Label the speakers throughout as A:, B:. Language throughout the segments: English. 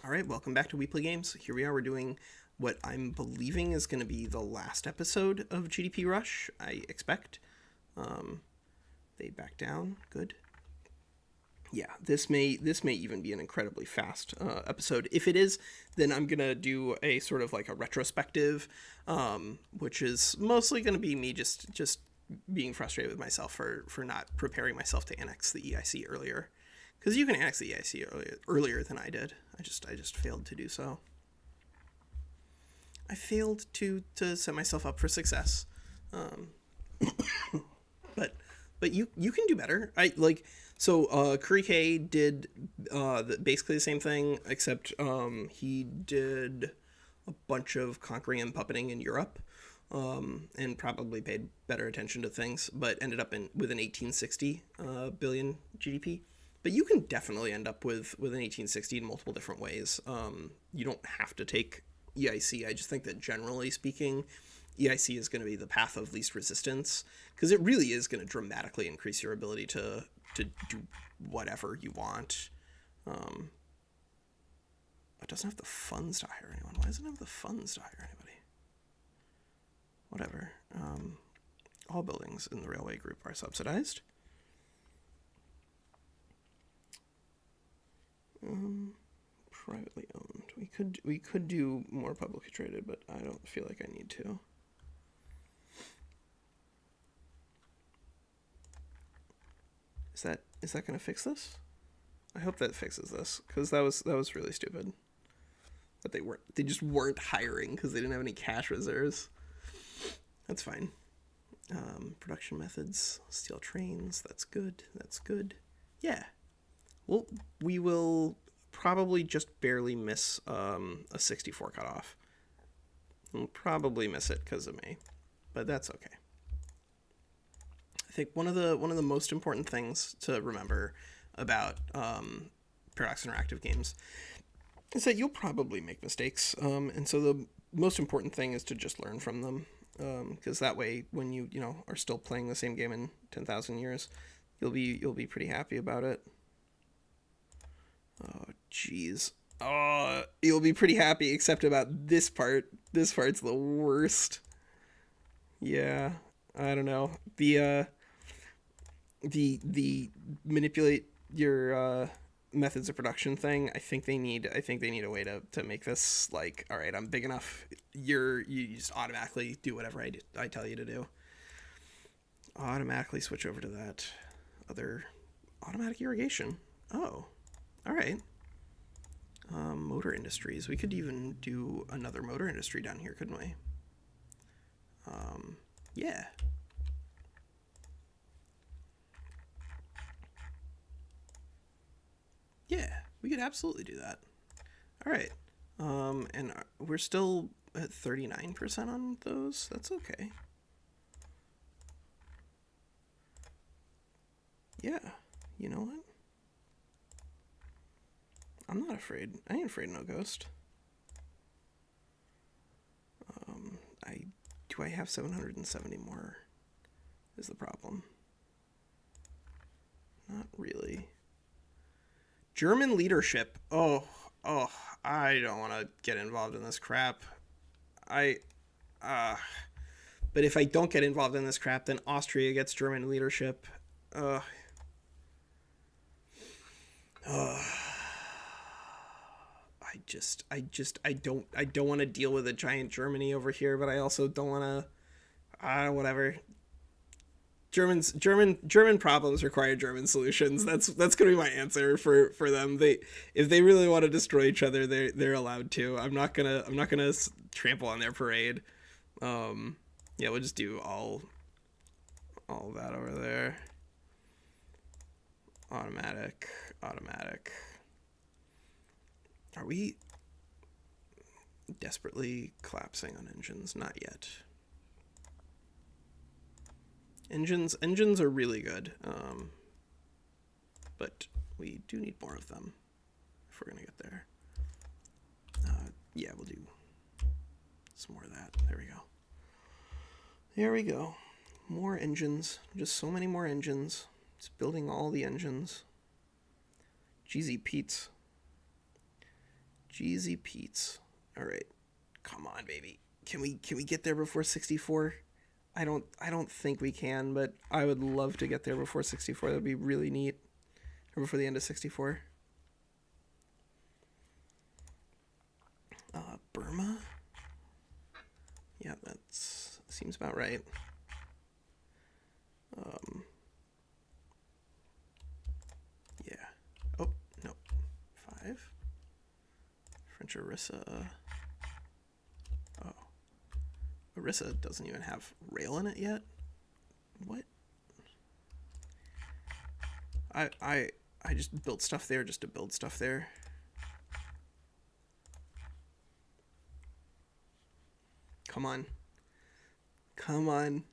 A: All right, welcome back to We Play Games. Here we are. We're doing what I'm believing is going to be the last episode of GDP Rush, I expect. They back down. Good. Yeah, this may even be an incredibly fast episode. If it is, then I'm going to do a sort of like a retrospective, which is mostly going to be me just being frustrated with myself for not preparing myself to annex the EIC earlier. Because you can annex the EIC earlier than I did. I just failed to do so. I failed to set myself up for success. But you can do better. Kurry K did basically the same thing, except he did a bunch of conquering and puppeting in Europe, and probably paid better attention to things, but ended up with an 1860 billion GDP. But you can definitely end up with an 1860 in multiple different ways. You don't have to take EIC. I just think that generally speaking, EIC is going to be the path of least resistance, because it really is going to dramatically increase your ability to do whatever you want. It doesn't have the funds to hire anyone. Why doesn't it have the funds to hire anybody? Whatever. All buildings in the railway group are subsidized. Privately owned. We could do more publicly traded, but I don't feel like I need to. Is that going to fix this? I hope that fixes this, because that was really stupid. That they just weren't hiring because they didn't have any cash reserves. That's fine. Production methods, steel trains. That's good. Yeah. Well, we will probably just barely miss a 64 cutoff. We'll probably miss it because of me, but that's okay. I think one of the most important things to remember about Paradox Interactive games is that you'll probably make mistakes, and so the most important thing is to just learn from them, because that way, when you are still playing the same game in 10,000 years, you'll be pretty happy about it. Oh, jeez. Oh, you'll be pretty happy, except about this part. This part's the worst. Yeah, I don't know. The manipulate your methods of production thing. I think they need a way to make this like, all right, I'm big enough. You just automatically do whatever I tell you to do. Automatically switch over to that other automatic irrigation. Oh. All right. Motor industries. We could even do another motor industry down here, couldn't we? Yeah. Yeah, we could absolutely do that. All right. And we're still at 39% on those. That's okay. Yeah. You know what? I'm not afraid. I ain't afraid of no ghost. Do I have 770 more? Is the problem. Not really. German leadership. Oh, I don't want to get involved in this crap. But if I don't get involved in this crap, then Austria gets German leadership. I don't want to deal with a giant Germany over here, but I also don't want to, whatever. German problems require German solutions. That's going to be my answer for them. If they really want to destroy each other, they're allowed to. I'm not gonna trample on their parade. Yeah, we'll just do all that over there. Automatic. Are we desperately collapsing on engines? Not yet. Engines are really good, but we do need more of them if we're gonna get there. Yeah, we'll do some more of that. There we go. More engines. Just so many more engines. Just building all the engines. Jeezy Pete's. Jeezy Pete's. All right, come on, baby. Can we get there before 64? I don't think we can, but I would love to get there before 64. That'd be really neat. Or before the end of 64. Burma. Yeah, that seems about right. Yeah. Oh no, 5. French Orissa. Oh, Orissa doesn't even have rail in it yet. What? I just built stuff there just to build stuff there. Come on. Come on.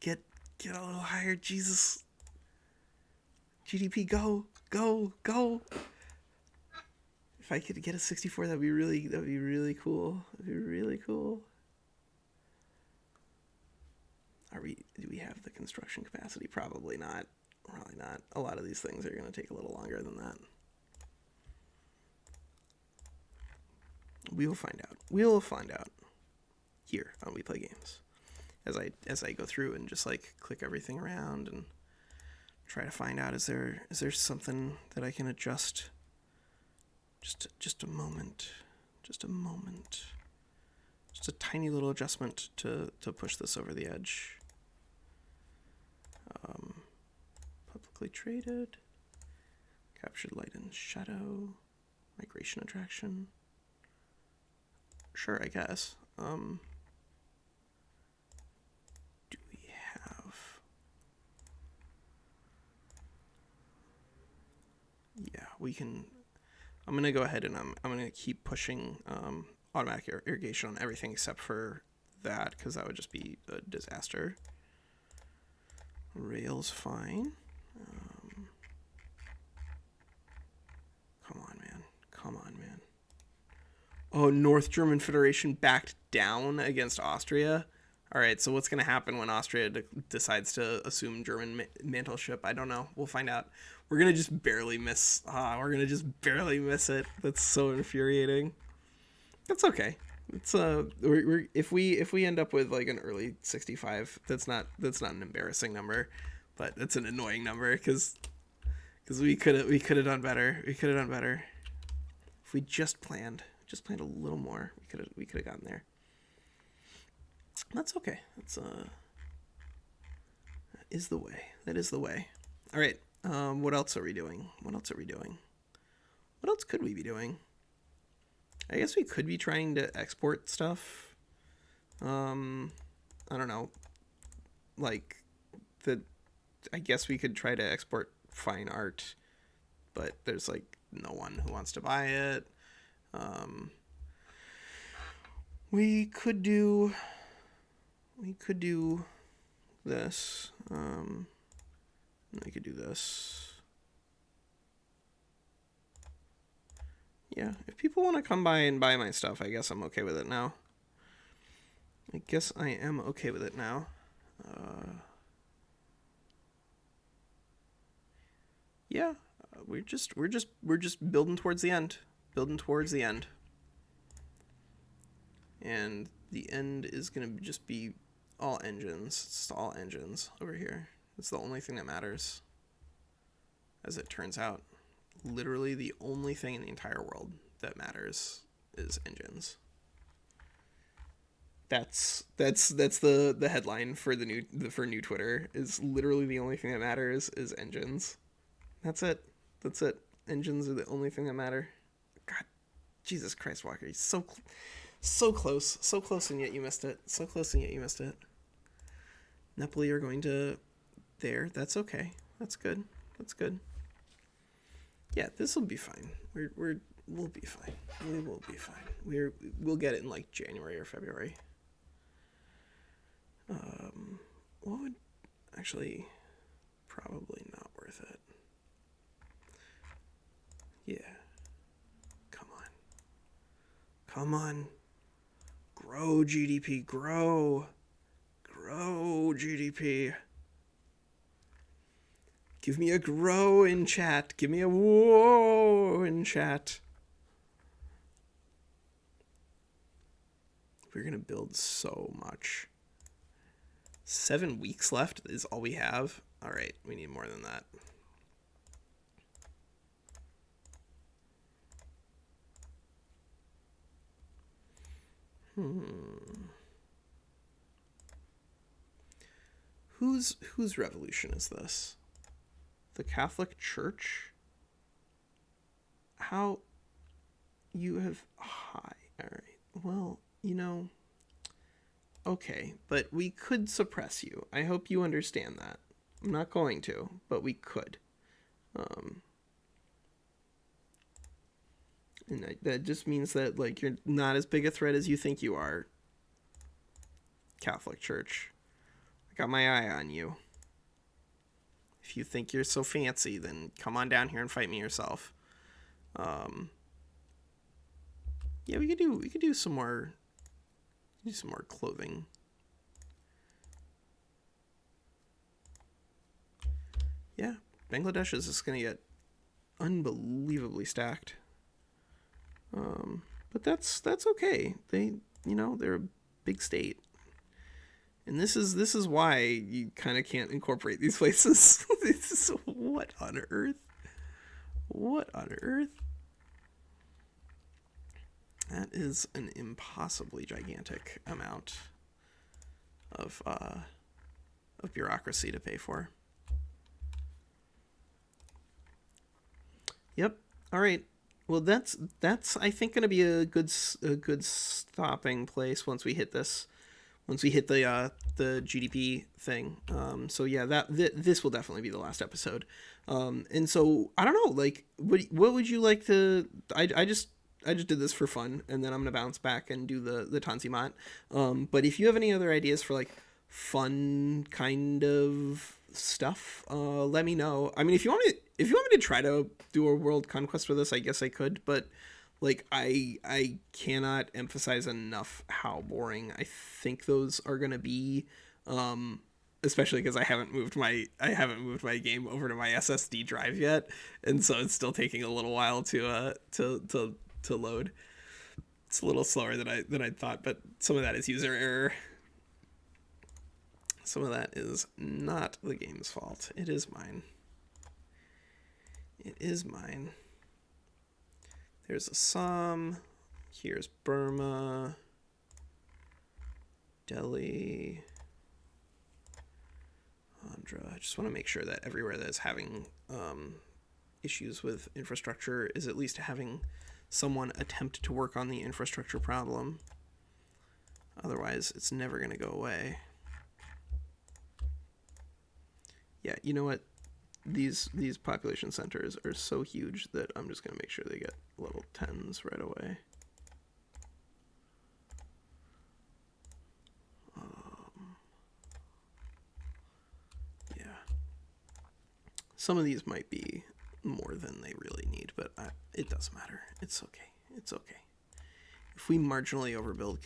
A: Get a little higher, Jesus. GDP, go. If I could get a 64, that'd be really cool. That'd be really cool. Do we have the construction capacity? Probably not. Probably not. A lot of these things are going to take a little longer than that. We will find out. We'll find out here on We Play Games as I go through and just like click everything around and try to find out is there something that I can adjust. Just a moment. Just a tiny little adjustment to push this over the edge. Publicly traded. Captured light and shadow. Migration attraction. Sure, I guess. Do we have... Yeah, we can... I'm going to go ahead and I'm going to keep pushing automatic irrigation on everything except for that, because that would just be a disaster. Rail's fine. Come on, man. Oh, North German Federation backed down against Austria. All right, so what's going to happen when Austria decides to assume German mantleship? I don't know. We'll find out. We're going to just barely miss. It. That's so infuriating. That's okay. It's if we end up with like an early 65, that's not an embarrassing number, but it's an annoying number because we could have done better. If we just planned a little more, we could have gotten there. That's okay. That is the way. All right. What else are we doing? What else could we be doing? I guess we could be trying to export stuff. I don't know. Like I guess we could try to export fine art, but there's like no one who wants to buy it. We could do this. We could do this. Yeah, if people want to come by and buy my stuff, I guess I'm okay with it now. Yeah, we're just building towards the end. And the end is going to just be all engines. It's just all engines over here. It's the only thing that matters. As it turns out, literally the only thing in the entire world that matters is engines. That's the headline for new Twitter, is literally the only thing that matters is engines. That's it. Engines are the only thing that matter. God, Jesus Christ, Walker, you're so close, and yet you missed it. Napoli are going to there. That's okay. That's good. Yeah, this will be fine. We'll be fine. We will be fine. We'll get it in like January or February. What would actually probably not worth it. Yeah. Come on. Grow GDP. Grow GDP. Give me a grow in chat. Give me a whoa in chat. We're gonna build so much. 7 weeks left is all we have. All right, we need more than that. Whose revolution is this? The Catholic Church? How you have high. All right. Well, okay, but we could suppress you. I hope you understand that. I'm not going to, but we could. And that just means that, like, you're not as big a threat as you think you are, Catholic Church. I got my eye on you. If you think you're so fancy, then come on down here and fight me yourself. Yeah, we could do some more clothing. Yeah, Bangladesh is just gonna get unbelievably stacked. But that's okay. They're a big state. And this is why you kind of can't incorporate these places. What on earth? What on earth? That is an impossibly gigantic amount of bureaucracy to pay for. Yep. All right. Well, that's I think going to be a good stopping place once we hit this. Once we hit the GDP thing. So yeah, this will definitely be the last episode. And so I don't know, like, what would you like to? I just did this for fun, and then I'm gonna bounce back and do the Tanzimat. But if you have any other ideas for, like, fun kind of stuff, let me know. I mean, if you want me to try to do a world conquest with this, I guess I could, but, like, I cannot emphasize enough how boring I think those are gonna be, especially because I haven't moved my game over to my SSD drive yet, and so it's still taking a little while to load. It's a little slower than I thought, but some of that is user error. Some of that is not the game's fault. It is mine. It is mine. There's Assam. Here's Burma. Delhi. Andhra. I just want to make sure that everywhere that's having issues with infrastructure is at least having someone attempt to work on the infrastructure problem. Otherwise, it's never going to go away. Yeah, you know what? These population centers are so huge that I'm just going to make sure they get level 10s right away. Yeah. Some of these might be more than they really need, but it doesn't matter. It's okay. It's okay. If we marginally overbuild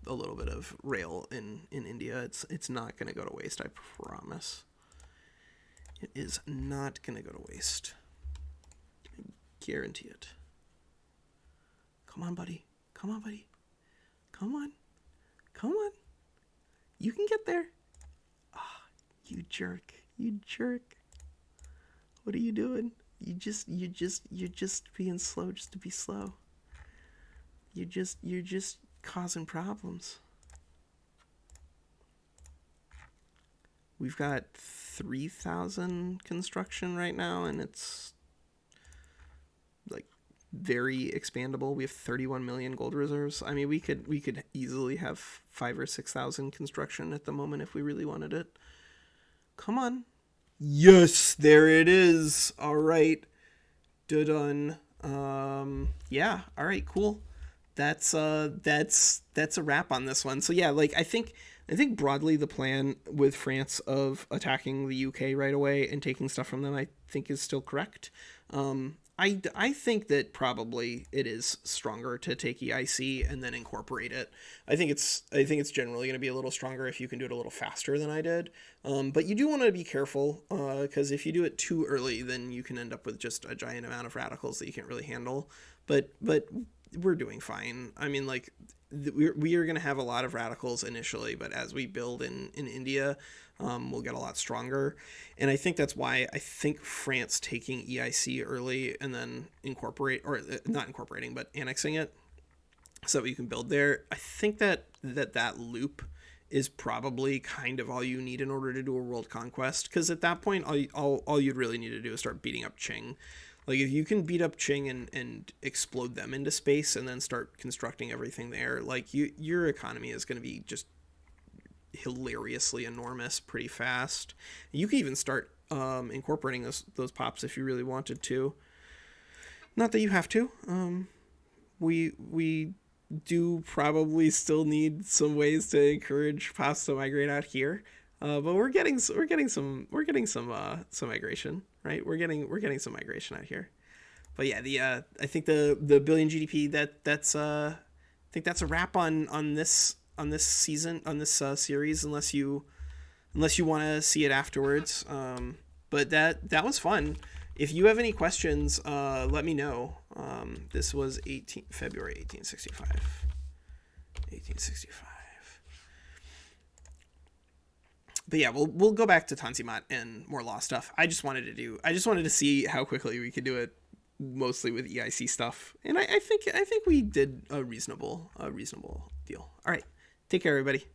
A: a little bit of rail in India, it's not going to go to waste, I promise. It is not going to go to waste. I guarantee it. Come on, buddy. Come on, buddy. Come on. Come on. You can get there. Ah, oh, you jerk. You jerk. What are you doing? You're just being slow just to be slow. You're just causing problems. We've got 3,000 construction right now, and it's, like, very expandable. We have 31 million gold reserves. I mean, we could easily have 5,000 or 6,000 construction at the moment if we really wanted it. Come on. Yes, there it is. All right. Done. Yeah. All right, cool. That's a wrap on this one. So yeah, like, I think broadly the plan with France of attacking the UK right away and taking stuff from them, I think, is still correct. I think that probably it is stronger to take EIC and then incorporate it. I think it's generally going to be a little stronger if you can do it a little faster than I did. But you do want to be careful, because if you do it too early, then you can end up with just a giant amount of radicals that you can't really handle. But we're doing fine. I mean, like, we are going to have a lot of radicals initially, but as we build in India, we'll get a lot stronger. And I think that's why I think France taking EIC early and then not incorporating, but annexing it so that you can build there. I think that loop is probably kind of all you need in order to do a world conquest. Because at that point, all you'd really need to do is start beating up Qing. Like, if you can beat up Qing and explode them into space and then start constructing everything there, like, your economy is going to be just hilariously enormous pretty fast. You can even start incorporating those pops if you really wanted to. Not that you have to. We do probably still need some ways to encourage pops to migrate out here. But we're getting some migration, right? We're getting some migration out here. But yeah, I think the billion GDP that's I think that's a wrap on this season, on this series, unless you want to see it afterwards. But that was fun. If you have any questions, let me know. This was February 1865. 1865. But yeah, we'll go back to Tanzimat and more law stuff. I just wanted to see how quickly we could do it, mostly with EIC stuff. And I think we did a reasonable deal. All right. Take care, everybody.